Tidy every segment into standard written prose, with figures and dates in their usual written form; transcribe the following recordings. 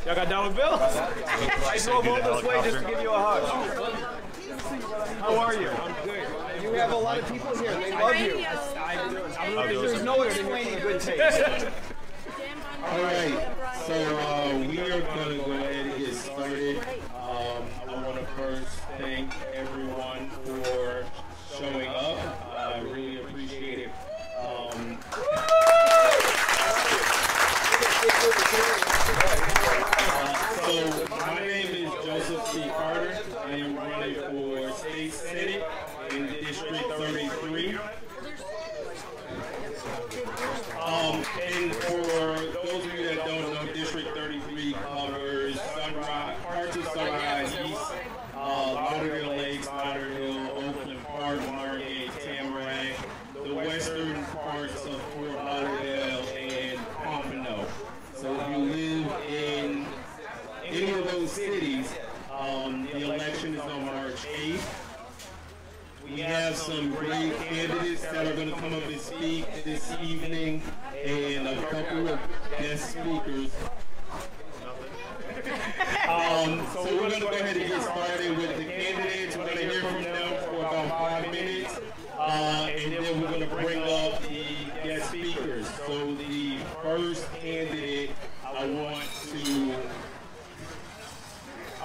Y'all got $1 bills? I drove all this way just to give you a hug. How are you? I'm good. You have a lot of people here. They love you. There's no explaining good taste. All right, so we are going to go ahead and get started. I want to first thank everyone for showing up. I really appreciate it. So my name is JCarter. I am running for State Senate in District 33. And for those of you that don't know, District 33 covers parts of Sunrise East, Lauderdale Lakes, Lauderdale, Oakland Park, Margate, Tamarack, the western parts of Fort Lauderdale, and Pompano. So if you live in any of those cities, the election is on March 8th. We have some great candidates that are going to come up and speak this evening, and a couple of guest speakers. So we're going to go ahead and get started with the candidates. We're going to hear from them for about 5 minutes, and then we're going to bring up the guest speakers. So the first candidate I want to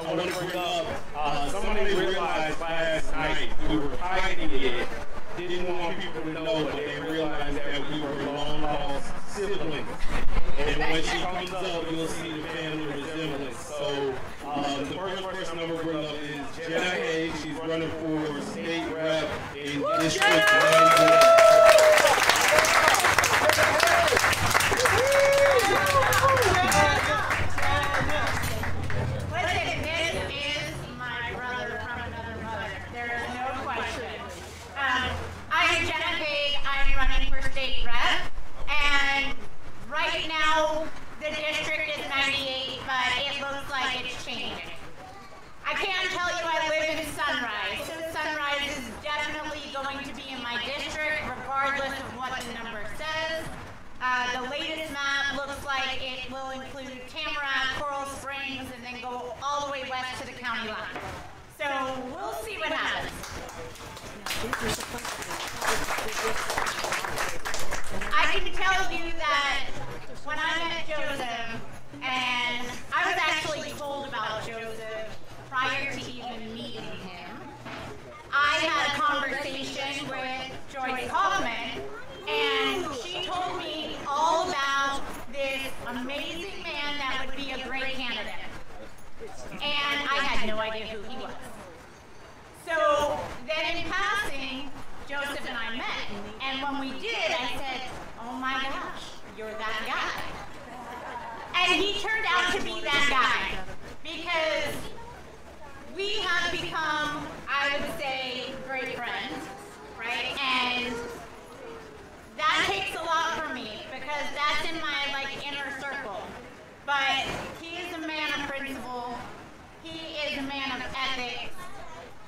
bring up, somebody realized last night we were hiding it, didn't want people to know, but they realized that we were long-lost siblings. And when she comes up, you'll see the family resemblance. So the first person I'm going to bring up is Jenna Hayes. She's running for state rep in District 9. Right now, the district is 98, but it looks like it's changing. I can't tell you I live in Sunrise. Sunrise is definitely going to be in my district, regardless of what the number says. The latest map looks like it will include Tamarack, Coral Springs, and then go all the way west to the county line. So we'll see what happens. I can tell you that when I met Joseph, and I was actually told about Joseph prior to even meeting him, I had a conversation with Joyce Kaufman, and she told me all about this amazing man that would be a great candidate. And I had no idea who he was. So then in passing, Joseph and I met, and when we did, I said, oh my gosh, you're that guy. And he turned out to be that guy, because we have become, I would say, great friends, right? And that takes a lot from me, because that's in my inner circle. But he is a man of principle, he is a man of ethics,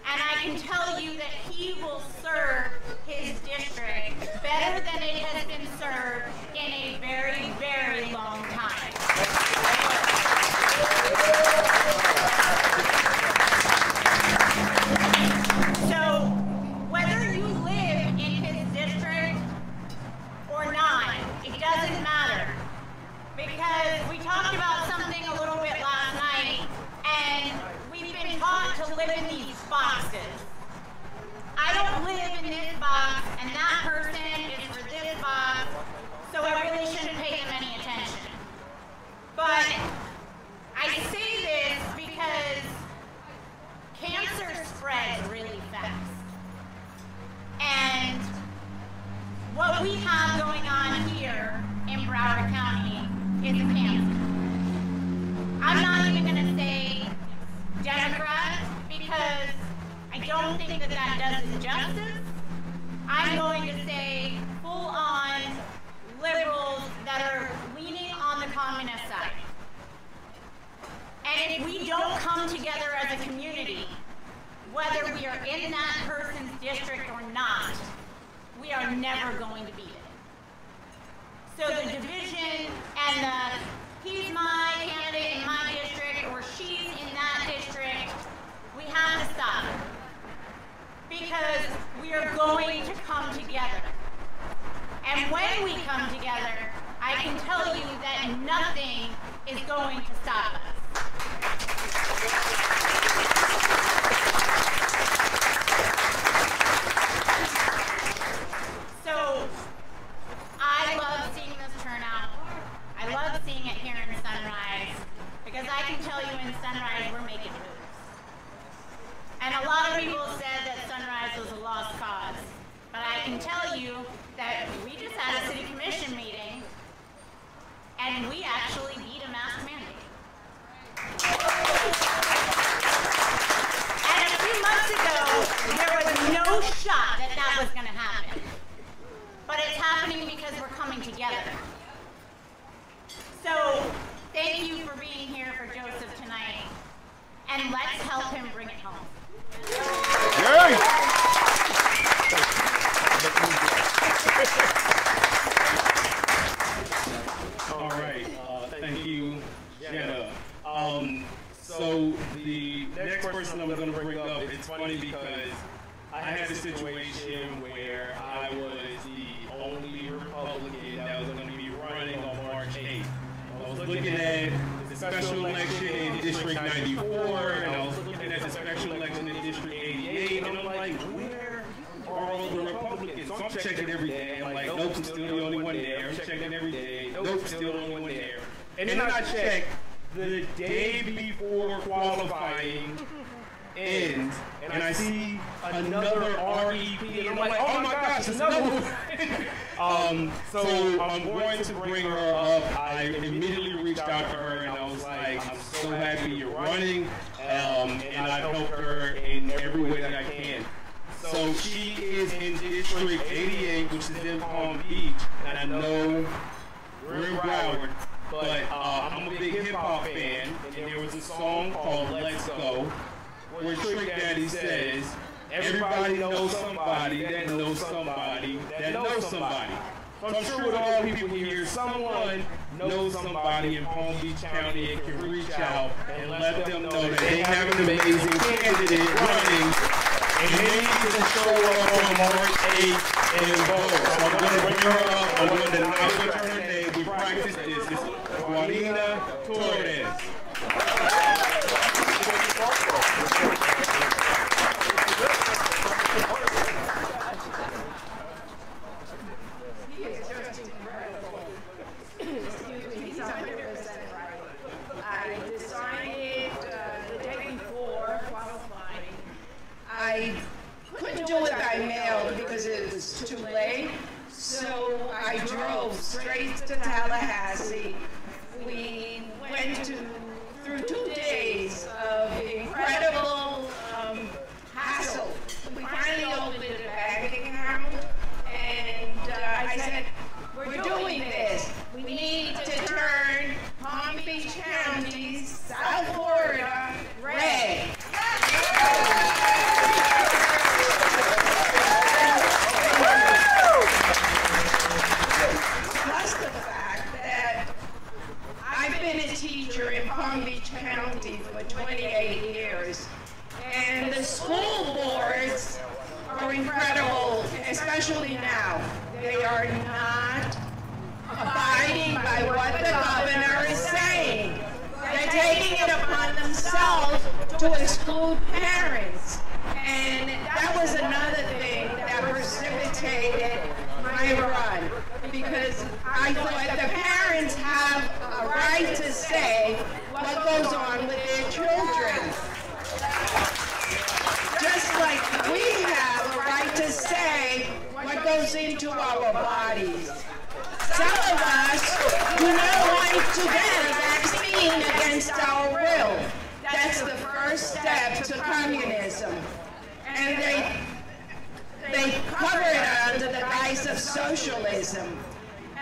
and I can tell you that he will serve his district better than it has been served in a very, very long time. So, whether you live in his district or not, it doesn't matter. Because we talked about something a little bit last night, and we've been taught to live in these boxes. I don't live in this box, and that person is for this box, so I really shouldn't pay them any attention. But I say this because cancer spreads really fast. And what we have going on here in Broward County is a cancer. I'm not even going to say Democrat, because I don't think that that does it justice. I'm going to say full-on liberals that are leaning on the communist side. And if we don't come together as a community, whether we are in that person's district or not, we are never going to beat it. So the division and the, he's my candidate in my district, going to stop us. So, I love seeing this turnout. I love seeing it here in Sunrise, because I can tell you in Sunrise we're making moves. And a lot of people said that Sunrise was a lost cause, but I can tell you that we just had a city commission meeting, and we actually beat a mask mandate. And a few months ago, there was no shot that that was going to happen. But it's happening because we're coming together. So, thank you for being here for Joseph tonight, and let's help him bring it home. Yay! All right, thank you, Jenna. So the next person I'm going to bring up, it's funny because I had a situation where I was the only Republican that was going to be running on March 8th. I was looking at the special election in District 94, and I was looking at the special election in District 88, and I'm like, where are all the Republicans? So I'm checking every day. I'm like, nope, I'm still the only one there. I'm checking every day. Nope, still the only one there. And then I check the day before qualifying ends, and I see another REP, and I'm like, oh my gosh, it's another one. So I'm going to bring her up. I immediately reached out to her, and I was like, I'm so happy you're running, and I've helped her in every way that I can. So she is in District 88, which is in Palm Beach, and I know we're in Broward, but I'm a big hip-hop fan, and there was a song called Let's Go, where Trick Daddy says, everybody knows somebody that knows somebody that knows somebody. So I'm sure with all the people here, someone knows somebody in Palm Beach County and can reach out and let them know that they have an amazing candidate running, and they need to show up on March 8th and vote. So I'm going to bring her up. I'm going to not butcher her name. We practiced this. It's Juanita Torres. I decided the day before qualifying, I couldn't do it by mail because it was too late. So I drove straight to Tallahassee. We went through 2 days of incredible hassle. We finally opened a bank account, and I said, we're doing this. We need to turn Palm Beach County, South Florida, red. Plus the fact that I've been a teacher in Palm Beach County for 28 years, and the school boards are incredible, especially now. They are not abiding by what the governor is saying. They're taking it upon themselves to exclude parents. And that was another thing that precipitated my run, because I thought the parents have a right to say what goes on with their children. Just like we have a right to say what goes into our bodies. Some of us do not want to get a vaccine against our will. That's the first step to communism. And they cover it under the guise of socialism.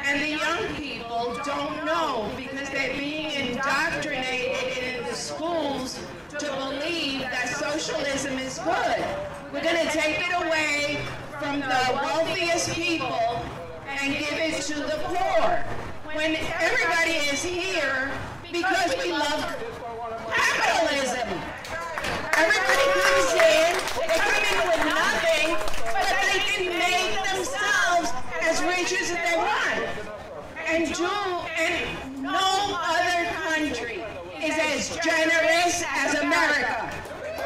And the young people don't know because they're being indoctrinated in the schools to believe that socialism is good. We're going to take it away from the wealthiest people and give it to the poor. When everybody is here because we love capitalism. Everybody comes in, they come in with nothing, but they can make themselves as rich as they want. And no other country as generous as America.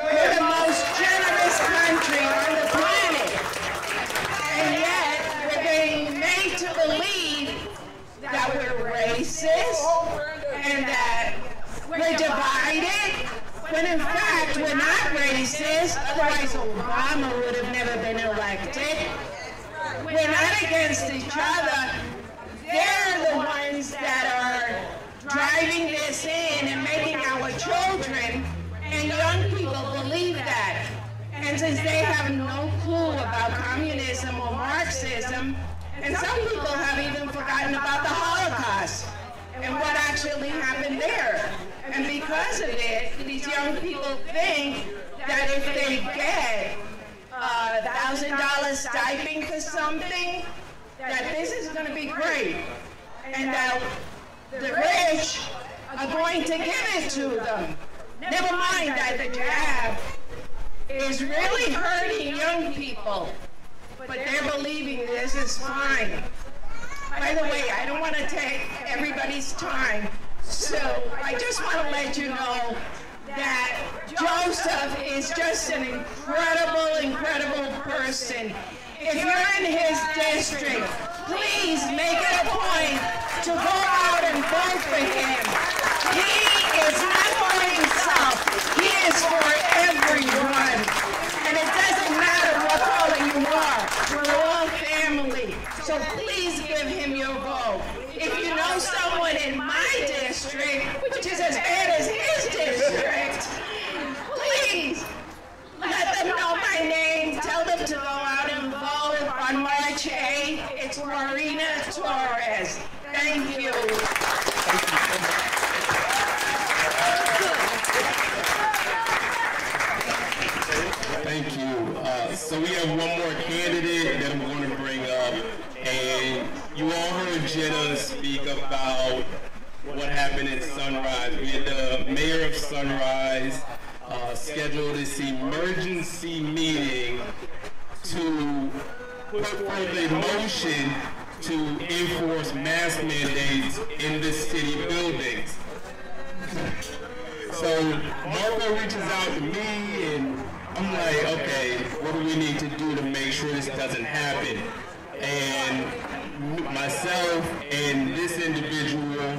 We're the most generous country on the planet. And yet, we're being made to believe that we're racist and that we're divided, when in fact we're not racist, otherwise Obama would have never been elected. We're not against each other. They're the ones that are driving this in and making our children and young people believe that. And since they have no clue about communism or Marxism, and some people have even forgotten about the Holocaust and what actually happened there. And because of it, these young people think that if they get $1,000 stipend for something, that this is going to be great, and that the rich are going to give it to them. Never mind that the jab is really hurting young people, but they're believing this is fine. By the way, I don't want to take everybody's time, so I just want to let you know that Joseph is just an incredible, incredible person. If you're in his district, please make it a point to go out and vote for him. He is not for himself. He is for everyone. And it doesn't matter what color you are. We're all family. So please give him your vote. If you know someone in my district, which is as bad as his district, please let them know my name. Tell them to go out and vote on March 8th. It's Marina Torres. Thank you. Thank you. So we have one more candidate that I'm going to bring up. And you all heard Jenna speak about what happened at Sunrise. We had the mayor of Sunrise scheduled this emergency meeting to put forth a motion to enforce mask mandates in the city buildings. So Marco reaches out to me and I'm like, okay, what do we need to do to make sure this doesn't happen? And myself and this individual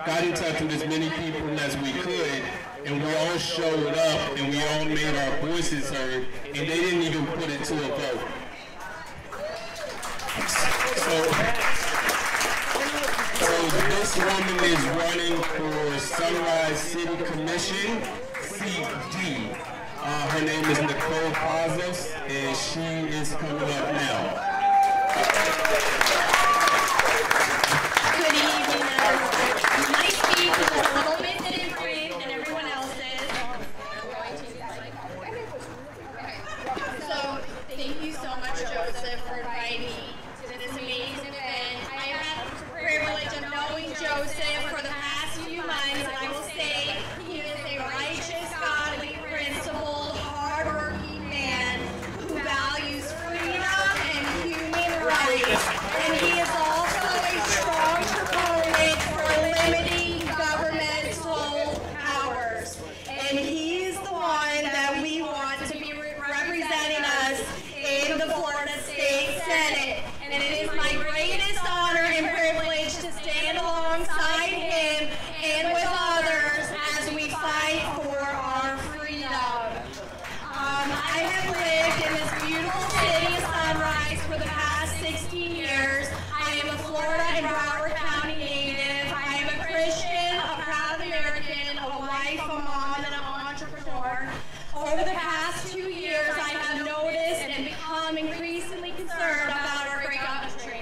got in touch with as many people as we could, and we all showed up and we all made our voices heard, and they didn't even put it to a vote. So this woman is running for Sunrise City Commission, CD. Her name is Nicole Pazos, and she is coming up now. Good evening, everyone. My speech is a little bit different than everyone else's. So, thank you so much, Joseph, for inviting me to this amazing event. I have the privilege of knowing Joseph for the past few months, and I will say he is a righteous, godly, principled, hardworking man who values freedom and human rights. And he is also a strong proponent for limiting governmental powers. And he is the one that we want to be representing us in the Florida State Senate. And it is my greatest honor and privilege to stand alongside him and with others as we fight for our freedom. I have lived in this beautiful city of Sunrise for the past 16 years. I am a Florida and Broward County native. I am a Christian, a proud American, a wife, a mom, and an entrepreneur. Over the past 2 years, I have noticed and become increasingly concerned about our great country.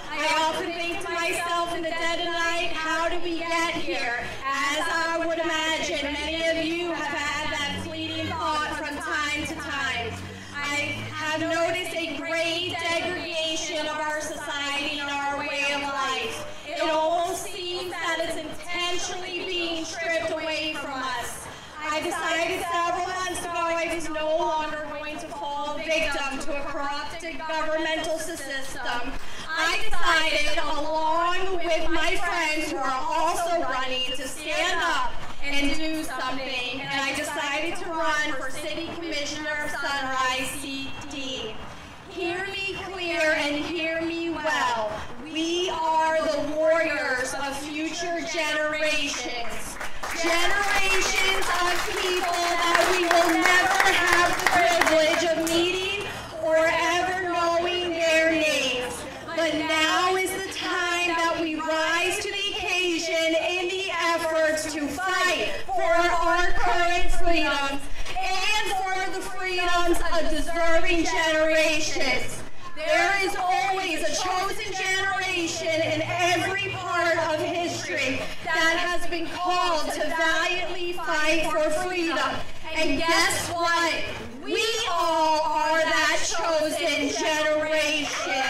I often think to myself in the dead of night, how did we get here? As I would imagine, many of you have had that fleeting thought from time to time. I have noticed a great degradation of our society and our way of life. It almost seems that it's intentionally being stripped away from us. I decided several months ago I was no longer going to fall victim to a corrupted governmental system. I decided, along with my friends who are also running, to stand up and do decided to run for City Commissioner of Sunrise CD. Hear me clear and hear me well. We are the warriors of future generations. Generations of people that we will never have the privilege of meeting or ever knowing their names. But now is the time that we rise to the occasion in the efforts to fight for our current freedoms and for the freedoms of deserving generations. There is always a chosen generation in every part of history that has been called to valiantly fight for freedom. And guess what? We all are that chosen generation.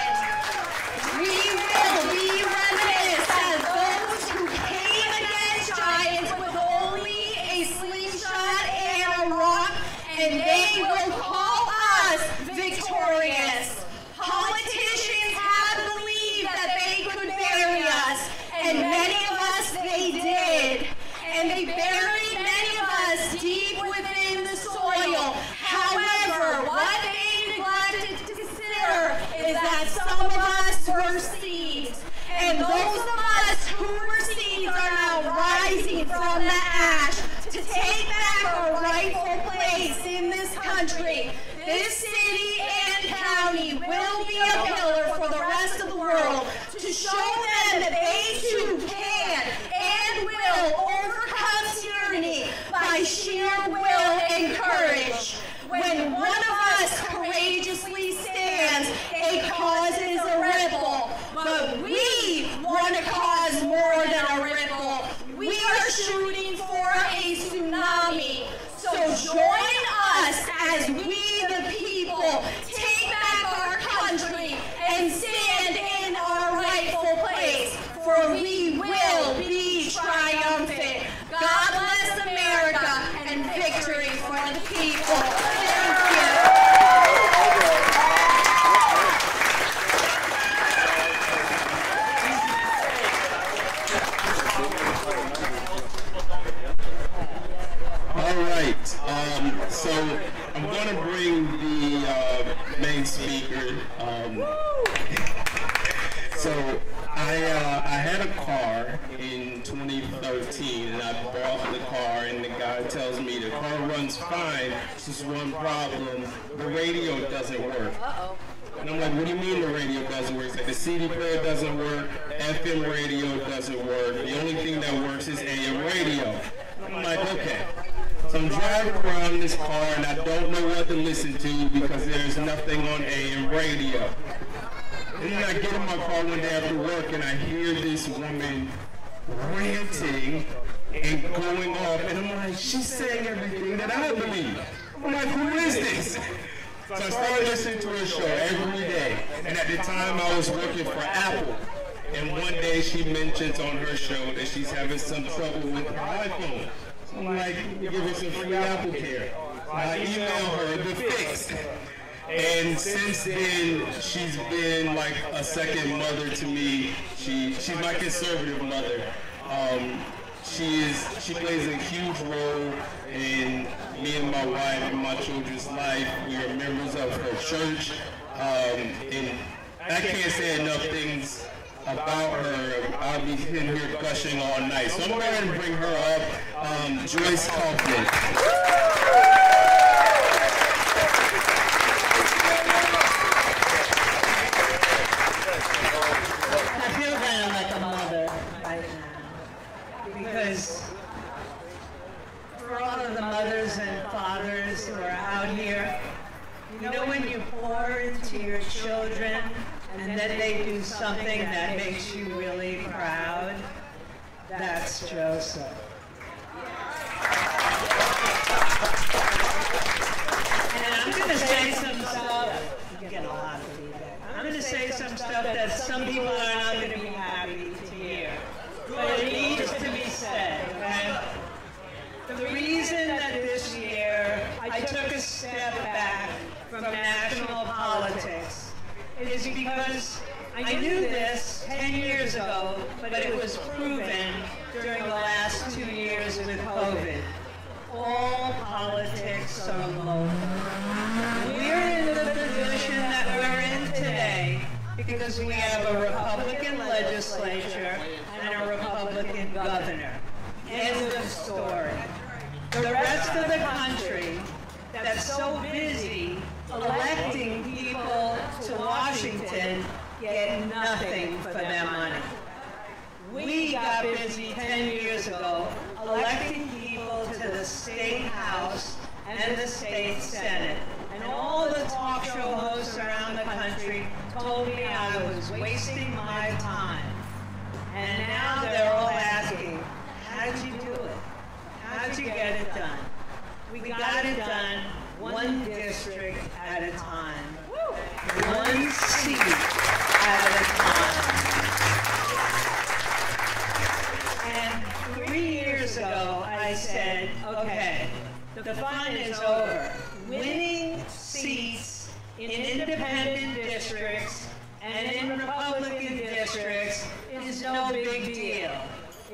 We will be reminisced as those who came against giants with only a slingshot and a rock, and they will call us victorious. Politicians have believed that they could bury us, and many of us they did. And they buried many of us deep within the soil. However, what they neglected to consider is that some of us were seeds. And those of us who were seeds are now rising from the ash to take back our rightful place in this country. This city and county will be a pillar for the rest of the world to show them that they too can and will overcome tyranny by sheer will and courage. When one of us courageously stands, it causes a ripple. But we want to cause more than a ripple. We are shooting for a tsunami. So join us as we, the people, take back our country and stand in our rightful place. For we will be triumphant. God bless America and victory for the people. Thank you. All right, so I'm going to bring the main speaker. So I had a car in 2013, and I bought the car, and the guy tells me the car runs fine, it's just one problem, the radio doesn't work. And I'm like, what do you mean the radio doesn't work? He's like, the CD player doesn't work, FM radio doesn't work, the only thing that works is AM radio. I'm like, okay. So I'm driving around in this car, and I don't know what to listen to because there's nothing on AM radio. And then I get in my car one day after work, and I hear this woman ranting and going off, and I'm like, she's saying everything that I believe. I'm like, who is this? So I started listening to her show every day, and at the time I was working for Apple. And one day she mentions on her show that she's having some trouble with her iPhone. So I'm like, give her some free Apple Care. I email her the fix. And since then, she's been like a second mother to me. She's my conservative mother. She plays a huge role in me and my wife and my children's life. We are members of her church. And I can't say enough things about her. I'll be sitting here gushing all night. So I'm going to bring her up, Joyce Kaufman. Because for all of the mothers and fathers who are out here, you know when you pour into your children and then they do something that makes you really proud? That's Joseph. And I'm going to say some stuff, you get a lot of feedback. I'm going to say some stuff that some people are not going to be happy to hear. But it needs to be said, okay? The reason that this year I took a step back from national politics is because I knew this 10 years ago, but it was proven during the last 2 years with COVID. all politics are local. We're in the position that we're in today because we have a Republican legislature and a Republican governor. End of story. The rest of the country that's so busy electing people to Washington get nothing for their money. We got busy 10 years ago electing people to the state house and the state senate. And all the talk show hosts around the country told me I was wasting my time. And now they're all asking, how'd you do it? How'd you get it done? We got it done one district at a time. One seat at a time. And 3 years ago, I said, okay, the fun is over. Winning seats in independent districts and in Republican districts is no big deal.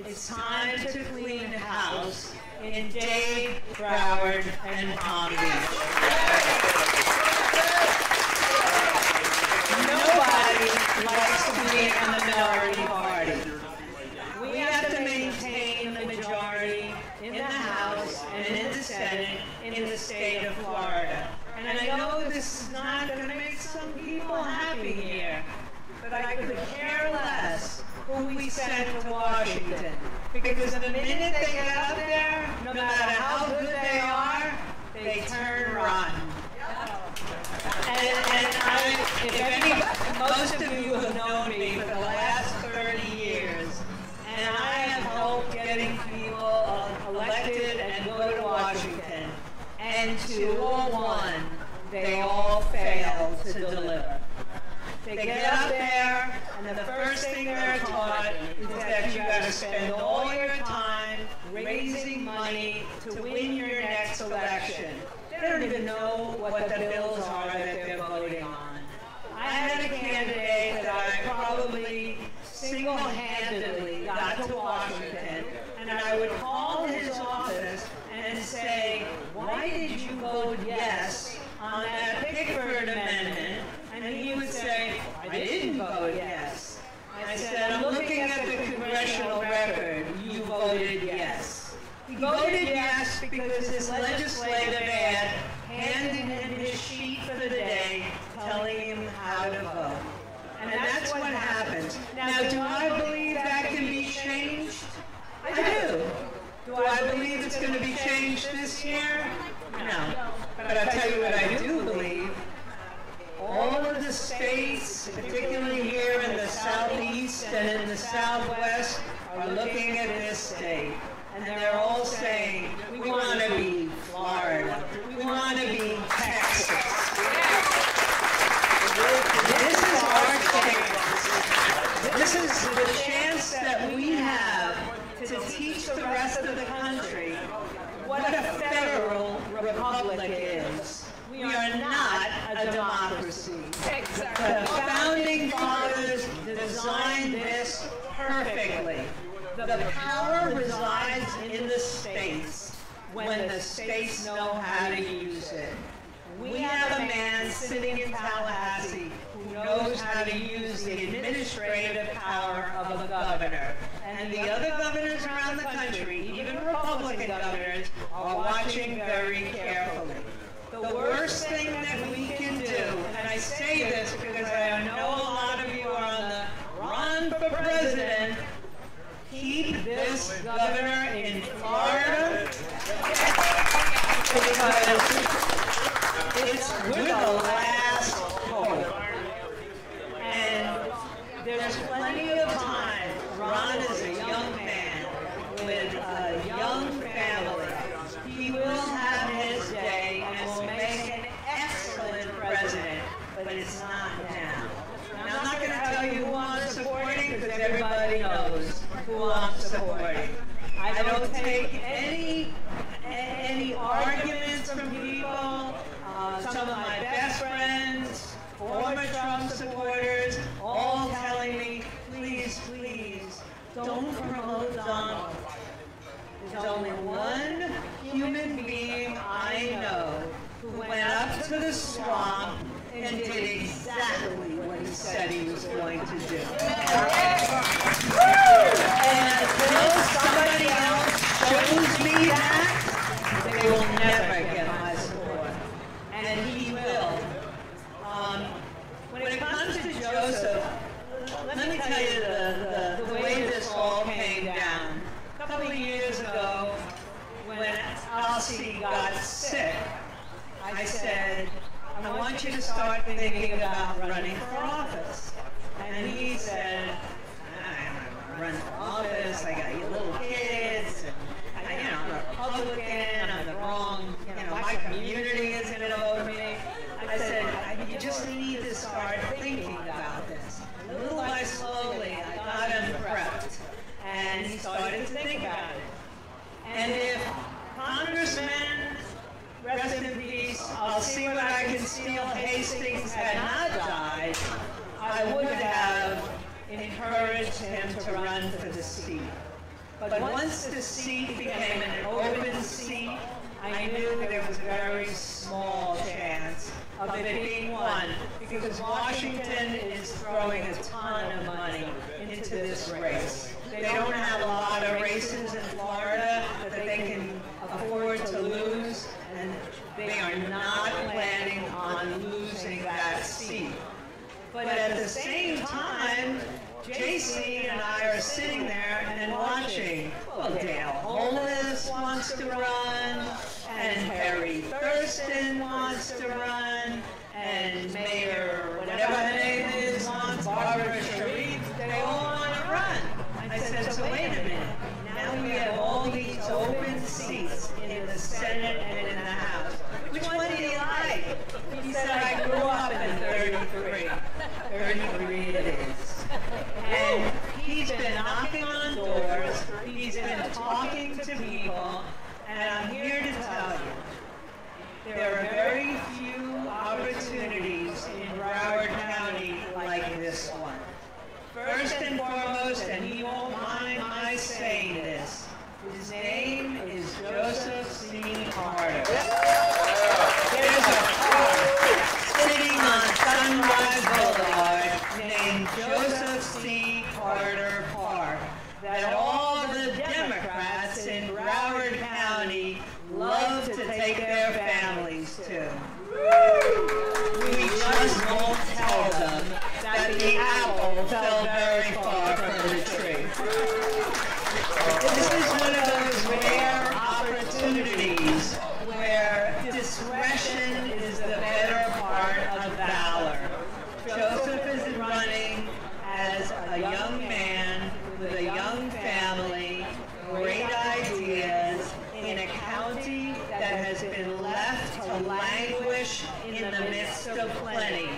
It's time to clean house in Dade, Broward, and Palm Beach. Nobody likes to be in the minority party. We have to maintain the majority in the House and in the Senate in the state of Florida. And I know this is not going to make some people happy here, but I could care less who we send to Washington. Because the minute they get up there, no matter how good they are, they turn rotten. Most of you have known me for the last 30 years, and I have helped getting people elected and go to Washington. And to all one, they all fail to deliver. They get up there, and the first thing they're taught is that you got to spend all your time raising money to win your next election. They don't even know what the bills are that they're voting on. I had a candidate that I probably single-handedly got to Washington, and I would call his office and say, why did you vote yes on that Pickford amendment? And he would say, I didn't vote yes. I said, I'm looking at the congressional record. You voted yes. He voted yes because his legislative ad handed him his sheet for the day telling him how to vote. And that's what happens. Now, do I believe that can be changed? I do. Do I believe it's going to be changed this year? No. But I'll tell you what I do believe. All of the states, particularly here in the southeast and in the southwest, are looking at this state. And they're all saying, we want to be Florida. We want to be Texas. This is our chance. This is the chance that we have to teach the rest of the country what a federal republic is. We are not a democracy. The founding fathers designed this perfectly. The power resides in the states when the states know how to use it. We have a man sitting in Tallahassee who knows how to use the administrative power of a governor. And the other governors around the country, even Republican governors, are watching very carefully. The worst thing that we can do, and I say this because I know a lot of you are on the run for president, keep this governor in Florida because we're the last hope. And there's plenty of time. Ron is a young man with a young family. He will have his day and will make an excellent president, but it's not now. And I'm not going to tell you who I'm supporting because everybody knows who I'm supporting. I don't take any swamp and did exactly what he said he was going to do. And until somebody else shows me that, they will never get my support. And he will. When it comes to Joseph, let me tell you the way this all came down. A couple of years ago, when Elsie got sick, I said, I want you to start thinking about running for office. And he said, I'm going to run for office, I got little kids, and I'm a Republican, I'm the wrong, my community isn't going to vote me. I said, you just need to start thinking about this. Little by slowly, I got him prepped, and he started to think about it. And if Congressman, rest in peace, I'll see what I can steal, Hastings had not died, I would have encouraged him to run for the seat. But once the seat became an open seat, I knew there was a very small chance of it being won, because Washington is throwing a ton of money into this race. They don't have a lot of races in Florida that they can afford to lose, and they are not planning on losing that seat. But at the same time, JC and I are sitting there and watching. Well, Dale Holness wants to run, and Harry Thurston wants to run, and Mayor, whatever her name is, wants, Barbara Sharif, they all want to run. I said, so wait a minute. Now we have all these open seats in the Senate and in the House. Which one do you like? He said, I grew up in 33. 33 it is. And he's been knocking on doors, he's been talking to people, and I'm here to tell you, there are very few opportunities in Broward County like this one. First and foremost, and he won't mind my saying this, his name is Joseph C. Carter. There's a park sitting on Sunrise Boulevard named Joseph C. Carter Park that all the Democrats in Broward County love to take their families to. We just won't tell them that the apple fell very far from the tree. This is one of those rare opportunities where discretion is the better part of valor. Joseph is running as a young man with a young family, great ideas, in a county that has been left to languish in the midst of plenty.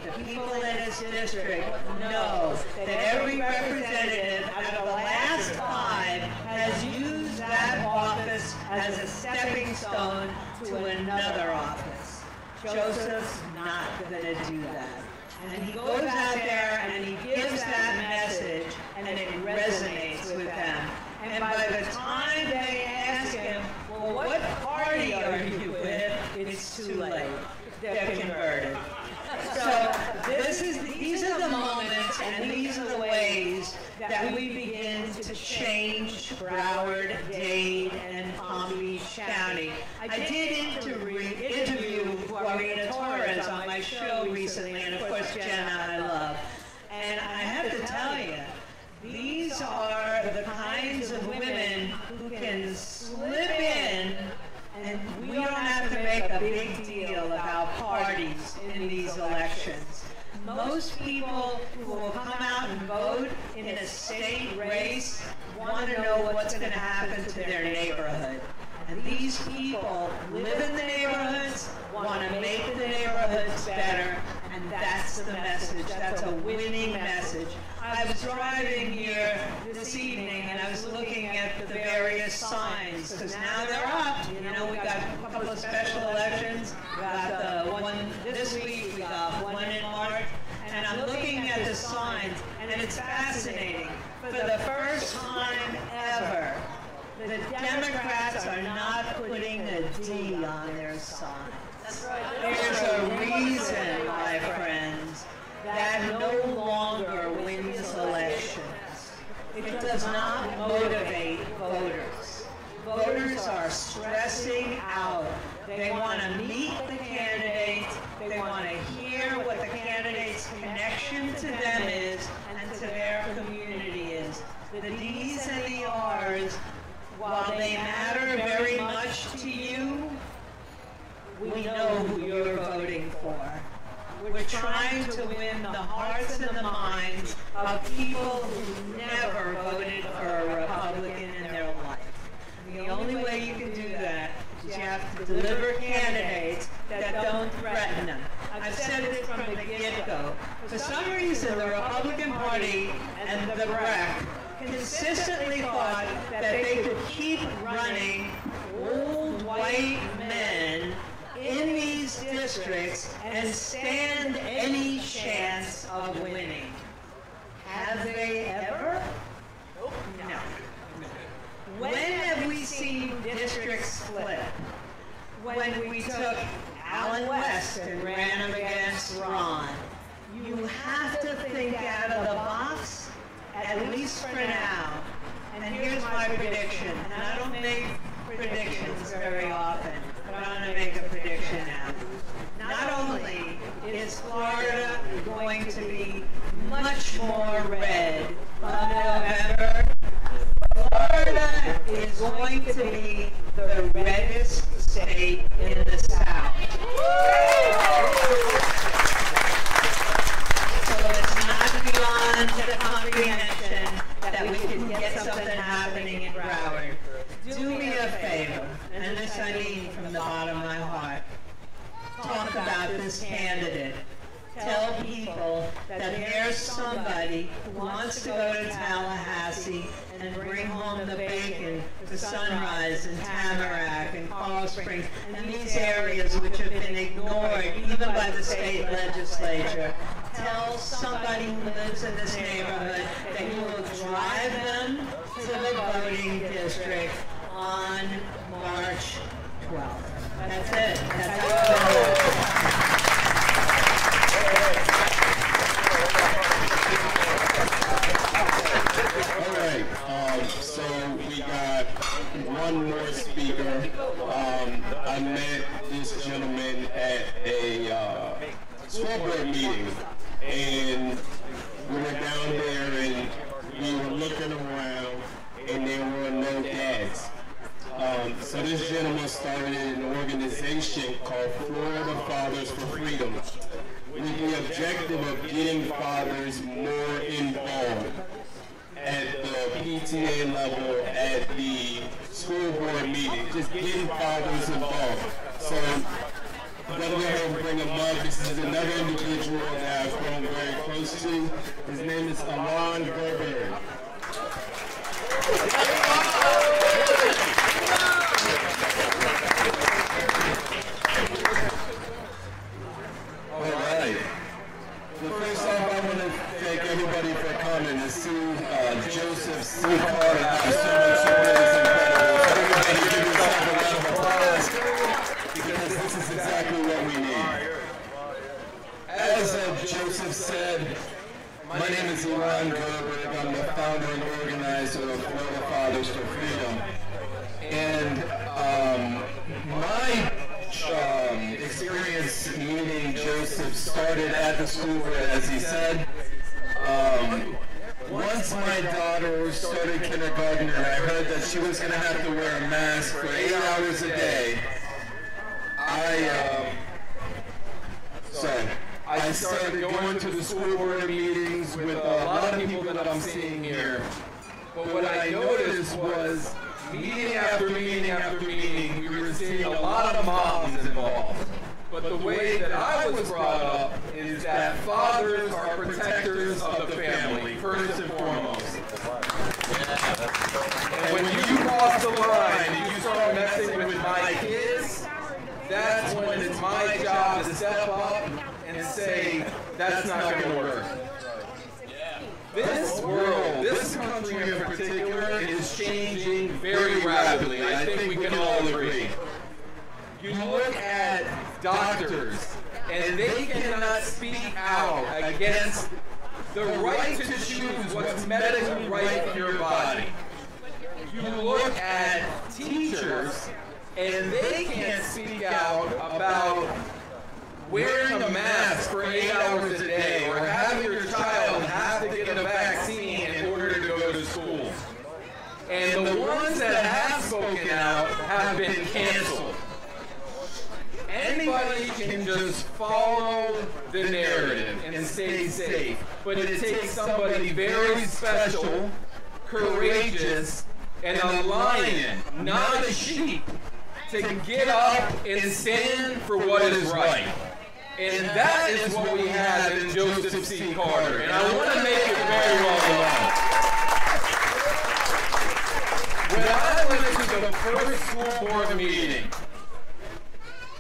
The people in his district know that every representative out of the last 5 has used that office as a stepping stone to another office. Joseph's not going to do that. And he goes out there and he gives that message, and it resonates with them. And by the time they ask him, well, what party are you with? It's too late. They're converted. So these are the moments and these are the ways that we begin to change Broward, Dade, and Palm Beach County. I did interview Guarina Torres on my show recently, and of course Jenna I love. And I have to tell you, these are the kinds of women who can slip in, and we don't have to make a big deal about parties in these elections. Most people who will come out and vote in a state race want to know what's going to happen to their neighborhood. And these people live in the neighborhoods, want to make the neighborhoods better, and that's the message. That's a winning message. I was driving here this evening and I was looking at the various signs, because now they're up. You know, we got a couple of special elections. We got the one this week, we got one in March, and I'm looking at the signs, and it's fascinating. For the first time ever, the Democrats are not putting a D on their sign. There's a reason, my friends, that no longer wins elections. It does not motivate voters. Voters are stressing out. They want to meet the candidates. They want to hear what the candidate's connection to them is and to their community is. The D's and the R's, while they matter very much to you, we know who you're voting for. We're trying to win the hearts and the minds of people who never voted for a Republican in their life. The only way you can do that is you have to deliver candidates that don't threaten them. I've said this from the get-go. For some reason, the Republican Party and the BREC consistently thought that they could keep running old white men in these districts and stand any chance of winning. Have they ever? No. When have we seen districts split? When we took Alan West and ran him against Ron. You have to think out of the box, at least for now. And here's my prediction, and I don't make predictions very often, but I'm going to make a prediction now. Not only is Florida going to be much more red come November, Florida is going to be the reddest state in the South. So it's not beyond the comprehension that we can get something happening in Broward. Do me a favor, and this I mean from the bottom of my heart. Talk about this candidate. Tell people that there's somebody who wants to go to Tallahassee and bring home the bacon to Sunrise and Tamarack and Coral Springs and these areas which have been ignored even by the state legislature. Tell somebody who lives in this neighborhood that you will drive them to the voting district on March 12th. That's it. That's how All right, so we got one more speaker. I met this gentleman at a school board meeting, and we were down there and we were looking around, and there were no dads. So this gentleman started an organization called Florida Fathers for Freedom, with the objective of getting fathers more involved at the PTA level, at the school board meeting, just getting fathers involved. So I'm going to go ahead and bring him up. This is another individual that I've grown very close to. His name is Alon Gerber. All right. Well, first off, I want to thank everybody for coming to see Joseph C. Carter. Thank you so much for this incredible. So everybody give yourself a round of applause, because this is exactly what we need. As Joseph said, my name is Alon Gerber. I'm the founder and organizer of Florida Fathers for Freedom. And my experience meeting Joseph started at the school board, as he said. Once my daughter started kindergarten and I heard that she was going to have to wear a mask for 8 hours a day, I started going to the school board meetings with a lot of people that I'm seeing here. But what I noticed was, meeting after meeting after meeting, we were seeing a lot of moms involved. But the way that I was brought up is that fathers are protectors of the family, first and foremost. And when you cross the line and you start messing with my kids, that's when it's my job to step up and say, that's not going to work. This world, this country in particular, is changing very rapidly. I think we can all agree. You look at doctors and they cannot speak out against the right to choose what's medically right for your body. You look at teachers, and they can't speak out about wearing a mask for 8 hours a day, or having your child have to get a vaccine in order to go to school. And the ones that have spoken out have been canceled. Anybody can just follow the narrative and stay safe, but it takes somebody very special, courageous, and a lion, not a sheep, to get up and stand for what is right. And that is what we have in Joseph C. Carter. And I want to make it very well known. When I went to the first school board meeting,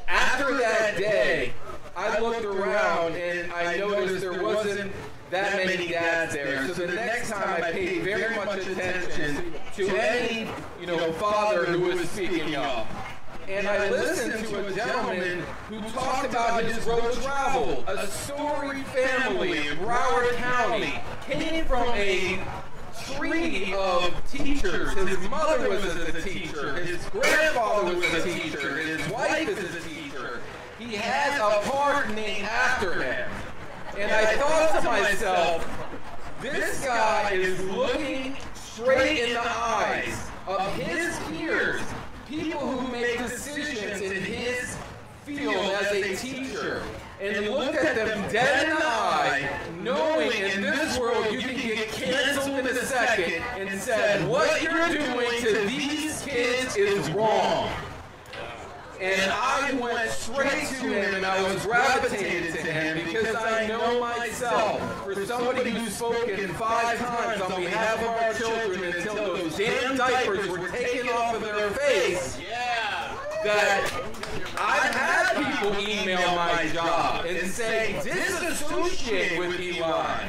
after that day, I looked around and I noticed there wasn't that many dads there. So the next time I paid very much attention to any, father who was speaking up. And I listened to a gentleman who talked about his road travel. A storied family in Broward County came from a tree of teachers. His mother was a teacher. His grandfather was a teacher. His wife is a teacher. He has a park named after him. And I thought to myself, this guy is looking straight in the eyes of his peers, people who make decisions in his field as a teacher, and look at them dead in the eye, knowing in this world you can get canceled in a second, and said, what you're doing to these kids is wrong. And I went straight to him and I was gravitated to him because I know myself, for somebody who's spoken 5 times on behalf of our children until those damn diapers were taken off of their face, that I've had people email my job and say, disassociate with Eli.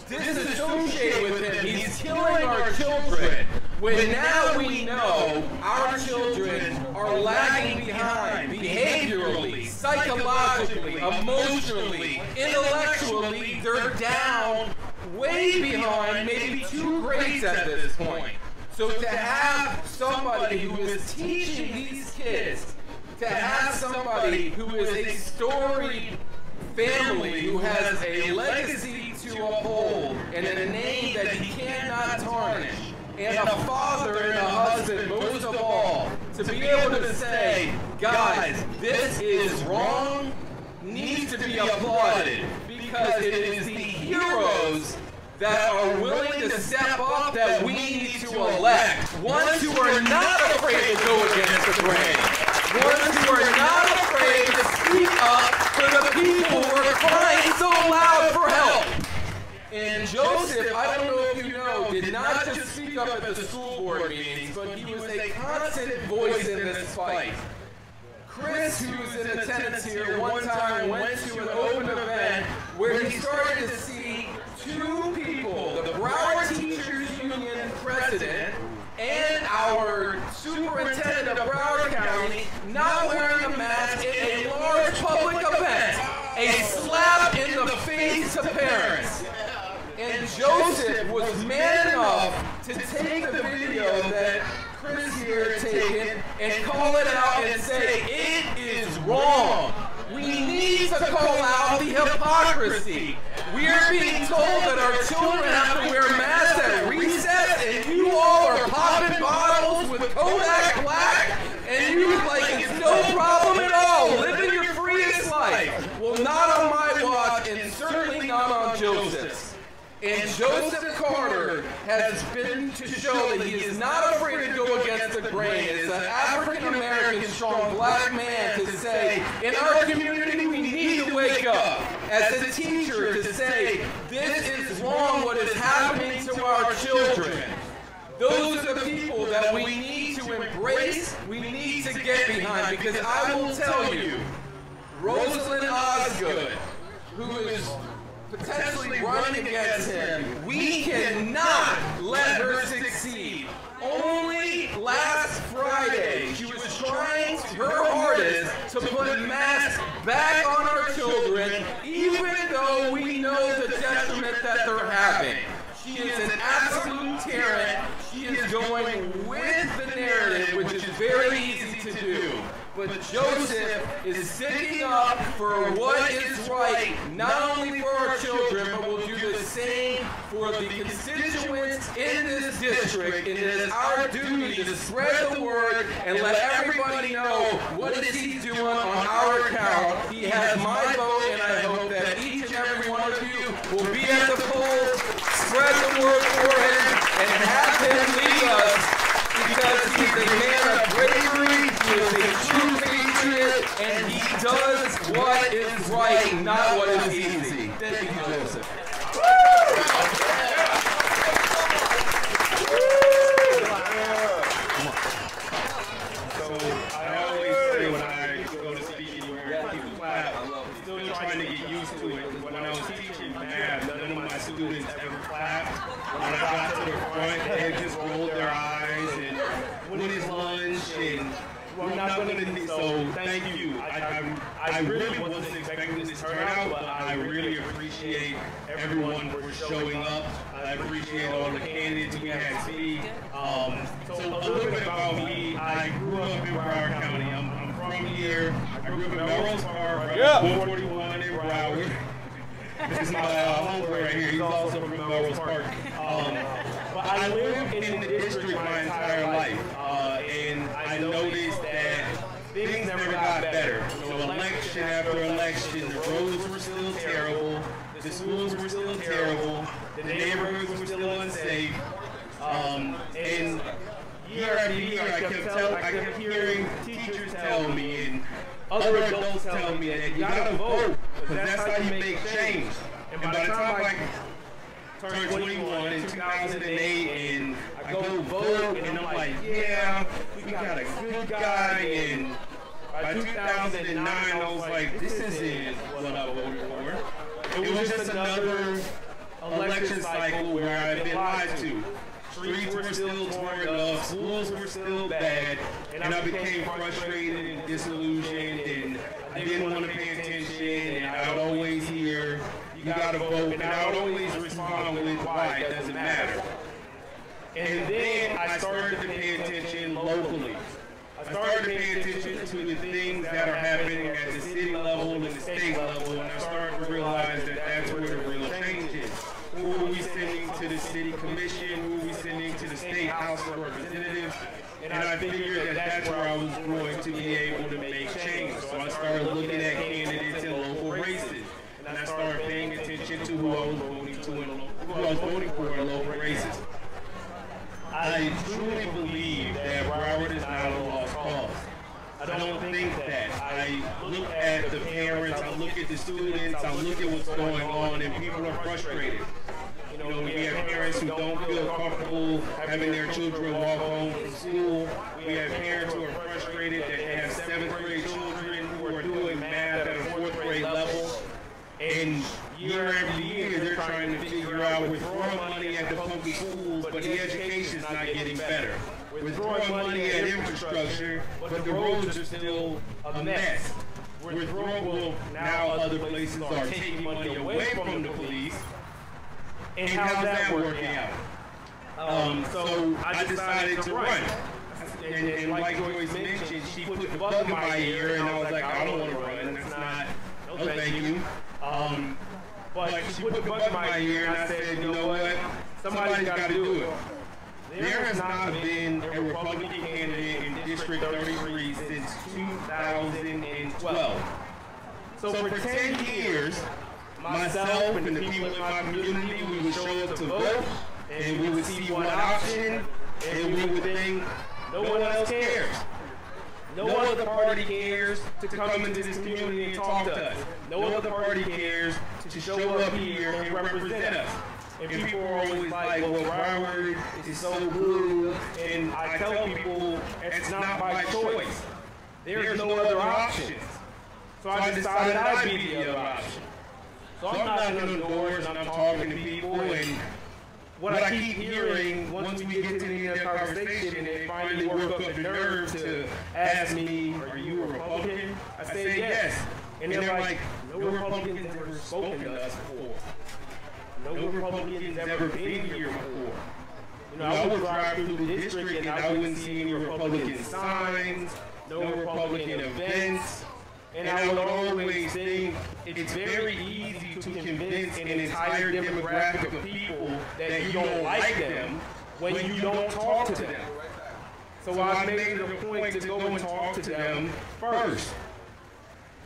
Disassociate with him. He's killing our children. When now we know our children are lagging behind behaviorally, psychologically, emotionally, intellectually, they're down way behind, maybe 2 grades at this point. So to have somebody who is teaching these kids, to have somebody who is a storied family, who has a legacy to uphold, and a name that he cannot tarnish, and a father and a husband, most of all, to be able to say, guys, this is wrong, needs to be applauded, because it is the heroes that are willing to step up that we need to elect. Ones who are not afraid to go against the grain. Ones who are not afraid to speak up for the people who are crying so loud for help. And Joseph, I don't know if you know, did not just speak up at the school board meetings, but he was a constant voice in this fight. Chris, who was in attendance here one time, went to an open event where he started to see 2 people, the Broward Teachers Union president and our superintendent of Broward County, not wearing a mask in a large public event. A slap in the face to parents. And Joseph was man enough to take the video that Chris here had taken and call it out and say, it is wrong. We need to call out the hypocrisy. We are being told that our children have to wear masks at recess, and you all are popping bottles with Kodak Black, and you like it's no problem at all, living your freest life. Well, not on my watch, and certainly not on Joseph's. And Joseph Carter has been to show that he is not afraid to go against the grain. As an African-American strong black man to say, in our community we need to wake up. As a teacher to say, this is wrong what is happening to our children. Those are the people that we need to embrace, we need to get behind. Because I will tell you, Rosalind Osgood, who is potentially running against him, we cannot let her succeed. Only last Friday, she was trying her hardest to put masks back on our children, even though we know the detriment that they're having. She is an absolute tyrant. She is going with the narrative, which is very easy to do. But Joseph is sticking up for what is right, not only for our children, but will do the same for the constituents in this district. And it is our duty to spread the word and let everybody know what it is he's doing on our account. He has my vote, and I hope that each and every one of you will be at the polls, spread the word for him, and have him lead us. Because he's a man of bravery, he is a true patriot, and he does what is right, not what is easy. Thank you, Joseph. So I always say when I go to speak anywhere, people clap. I'm still trying to get used to it. When I was teaching math, none of my students ever clapped. When I got to the front, they just rolled their eyes and when is lunch and we're not going to. So thank you. I really wasn't expecting this turnout, but I really appreciate everyone for showing up. I appreciate all the candidates we had speak. So a little bit about me. I grew up in Broward County. I'm from here. I grew up in Melrose Park, 141 in Broward. This is my homeboy right here. He's also from Melrose Park. But I lived in the district my entire life, and I noticed that things never got better. So election after election, the roads were still terrible, the schools were still terrible, the neighborhoods were still unsafe, and year after year I kept hearing teachers tell me and other adults tell me that you gotta vote, because that's how you make change. And by the time I turned 21 in 2008 and I go vote and I'm like, yeah, we got a good guy, and by 2009 I was like, this isn't what I voted for. It was just another election cycle where I've been lied to. Streets were still torn up, schools were still bad, and I became frustrated and disillusioned, and I didn't want to pay attention, and I would always hear, you gotta vote, and I would always respond with why, it doesn't matter. And then I started to pay attention locally. I started to pay attention to the things that are happening at the city level and the state level, and I started to realize that that's where the real change is. Who are we sending to the city commission? Who are we sending to the state house of representatives? And I figured that that's where I was going to be able to make change. So I started looking at candidates in local races, and I started paying attention to who I was voting for in local races. I truly believe that Broward is not a lost cause. I don't think that. I look at the parents, I look at the students, I look at what's going on, and people are frustrated. You know, we have parents who don't feel comfortable having their children walk home from school. We have parents who are frustrated that they have 7th grade children who are doing math at a 4th grade level. And year after year, they're trying to figure out, we're throwing money at the public schools, but the education's not getting better. We're throwing money at infrastructure, but the roads are still a mess. We're throwing, well, now other places are taking money away from the police. And how's that working out? So I decided to run. And like Joyce mentioned, she put the bug in my ear, and I was like, I don't want to run. That's not, no thank you. But she put the bug in my ear, and I said, you know what? Somebody's got to do it. There has not been a Republican candidate in District 33 since 2012. So for 10 years, myself and the people in my community, we would show up to vote, and we would see one option, and we would think, no one else cares. No other party cares to come into this community and talk to us. No other party cares to show up here and represent us. And people are always like, well, Broward is so blue, and I tell people it's not by choice. There's no other options. So I decided I'd be the other option. So I'm knocking on the doors and I'm talking to people, and what I keep hearing, once we get to the end of the conversation and they finally work up the nerve to ask me, are you a Republican? I And they're like, no Republicans ever spoken to us before. No Republicans ever been here before. You know, I would drive through the district and I wouldn't see any Republican signs, no Republican events. And I would always think it's very easy to convince an entire demographic of people that you don't like them when you don't talk to them. So I made it a point to go and talk to them first.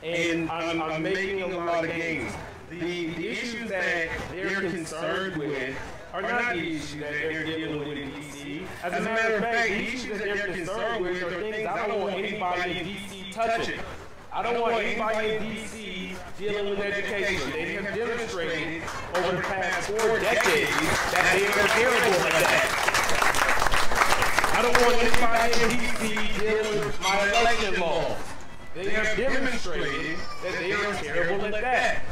And I'm making a lot of gains. The issues that they're concerned with are not the issues that they're dealing with in D.C. As a matter of fact, the issues that they're concerned with are things I don't want anybody in D.C. touching. I don't want anybody in D.C. dealing with education. They have demonstrated over the past 4 decades that they are terrible at that. I don't want anybody in D.C. dealing with my election laws. They have demonstrated that they are terrible at that.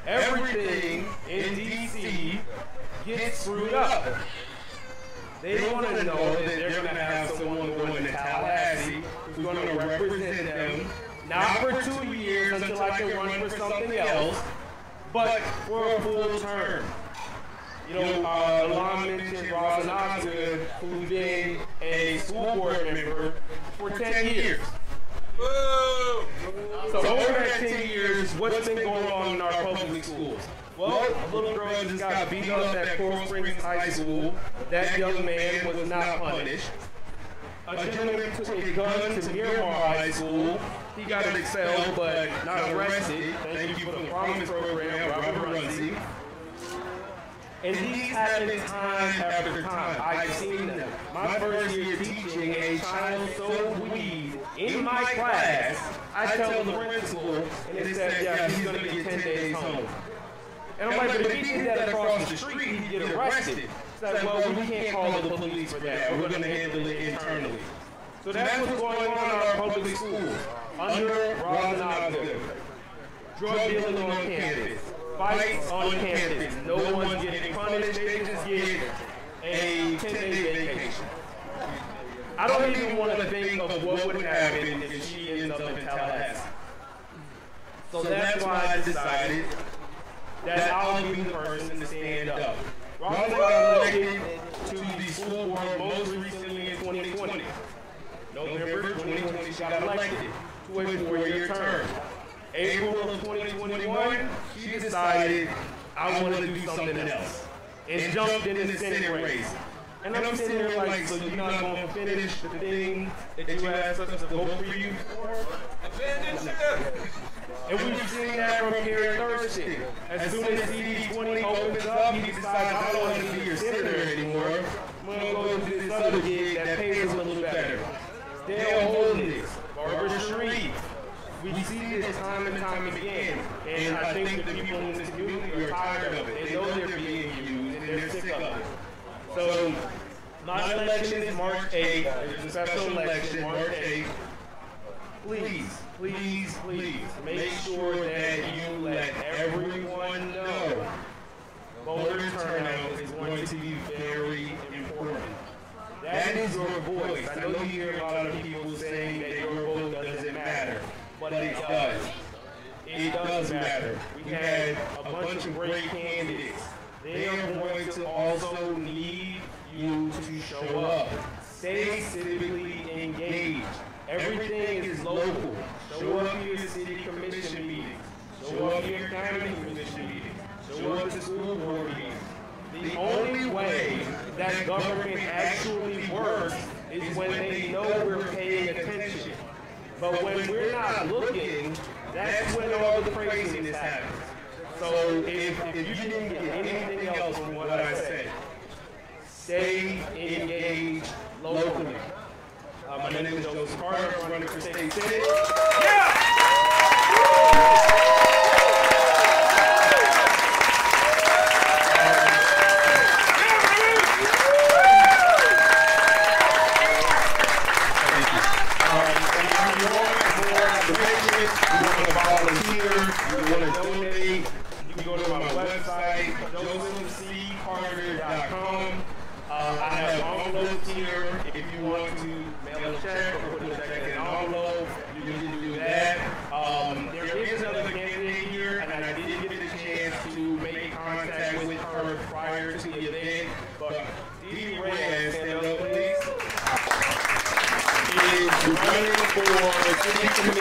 Everything in D.C. gets screwed up. They want to know that they're going to have someone going to Tallahassee who's going to represent them, not for 2 years until I can run for something else, but for a full term. You know, Alon mentioned Robin Osgood, who's been a school board member for 10 years. Woo! So over that 10 years, what's been going on in our public schools? Well, a little girl just got beat up at Coral Springs High School. That young man was not punished. A gentleman took a gun to Miramar High School. He got expelled, but not arrested. Thank you for the Promise program, Robert Runcie. And these happen time after time. I've seen them. My first year teaching, a child sold weed in my class. I tell the principal, and they said, yeah, he's going to get 10 days home. And I'm like, but if he did that across the street, he'd get arrested. It's like, well, we can't call the police for that. We're going to handle it internally. So that's what's going on in our public schools. Under Robin Osgood. Drug dealing on campus. Fights on campus. No one's getting punished. They just get a 10-day vacation. I don't even want to think of what would happen if she ends up in Tallahassee. So that's why I decided that I'll be the person to stand up. Robin got elected to the school board most recently in 2020. November 2020, she got elected to a 4-year term. April of 2021, she decided I want to do something else and jumped in the Senate race. And I'm sitting there like, so you're not going to finish the thing that you asked us to vote for you for? And we've seen that from Kerry Thurston. As soon as CD20 opens up, he decides, I don't want to be your senator anymore. I'm going to go do this other gig that pays a little better. Dale Holdings, Barbara Shreve. We see this time and time again, and I think the people in this community are tired of it. They know they're being used, and they're sick of it. So, my election is March 8th. There's a special election, March 8th. Please, please, please, make sure that you let everyone know voter turnout is going to be very important. That is your voice. I know you hear a lot of people saying that your vote doesn't matter. But it does. It does matter. We had a bunch of great candidates. They are going to also need you to show up. Stay civically engaged. Everything is local. Show up to your city commission meetings. Show up to your county commission meetings. Show up to school board meetings. The only way that government actually works is when they know we're paying attention. But when we're not looking, that's when all the craziness happens. So if you didn't get anything else from what I said, stay engaged locally. My name is JCarter. I'm running for state senate. Yeah! JCarterKickoff. I have envelopes here. If you want to mail a check or put a check in an envelope, you can do that. There is another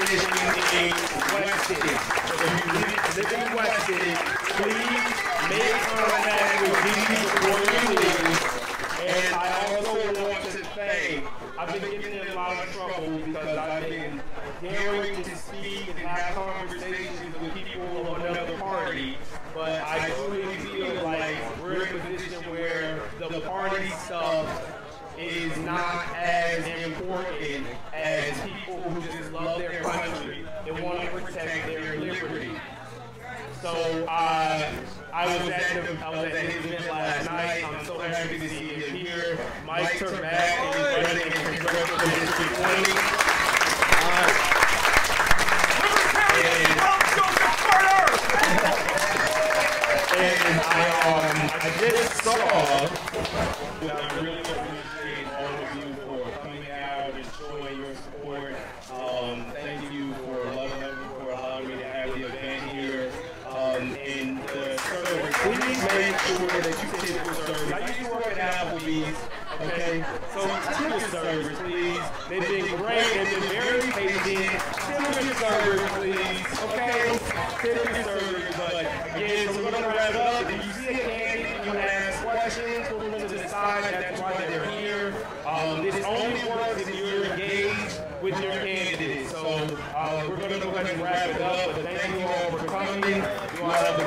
position in Weston. So if you live in Weston, please make contact with me before you leave. And I also want to thank, I've been getting in a lot of trouble because I've been daring to speak and have conversations with people of another party, but I truly feel like we're in a position where the party stuff is not as important as people who just love their country and want to protect their liberty. So I was at his event last night. I'm so happy to see him here. Mike Turback is running in Congressional District 20. And I just saw what I really appreciate all of you for coming out and showing your support. Thank you for allowing me to have the event here. And the service, please make sure that you tip your service. I used to work at Applebee's, okay? So tip your service, please. They've been great. They've been very patient. Tip your service, please, okay? Tip your service. But again, so we're going to wrap up. If you see a candidate and you ask questions, we're going to decide that's why they're here. This only works if you're engaged with your candidate. So we're going to go ahead and wrap it up. But thank you all for coming. You all have a